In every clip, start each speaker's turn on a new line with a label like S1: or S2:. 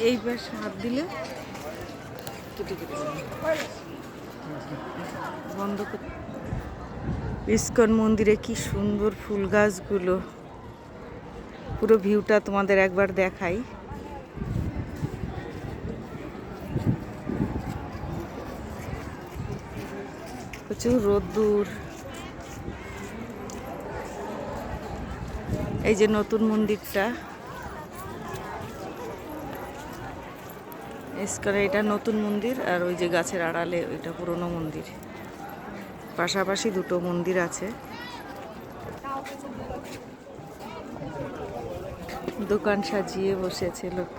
S1: এইবার হাত দিলে কেটে কেটে বন্ধ করে। ইস্কন মন্দিরে কি সুন্দর ফুল গাছগুলো, পুরো ভিউটা তোমাদের একবার দেখাই। প্রচুর রোদ্দুর। এই যে নতুন মন্দিরটা, ইস্কনে এটা নতুন মন্দির, আর ওই যে গাছের আড়ালে ওইটা পুরনো মন্দির। পাশাপাশি দুটো মন্দির আছে। দোকান সাজিয়ে বসেছে লোক।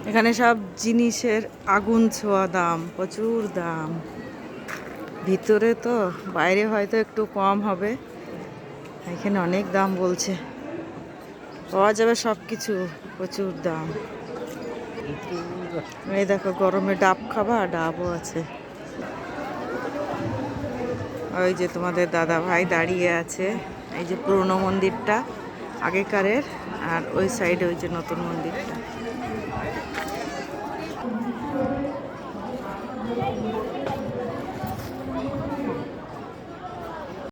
S1: এখানে সব জিনিসের আগুন ছোঁয়া দাম, প্রচুর দাম। ভিতরে তো, বাইরে হয়তো একটু কম হবে, এখানে অনেক দাম বলছে। পাওয়া যাবে সব কিছু, প্রচুর দাম। এই দেখো, গরমে ডাব খাবা, ডাবও আছে। ওই যে তোমাদের দাদা ভাই দাঁড়িয়ে আছে। এই যে পুরনো মন্দিরটা আগেকারের, আর ওই সাইডে ওই যে নতুন মন্দিরটা।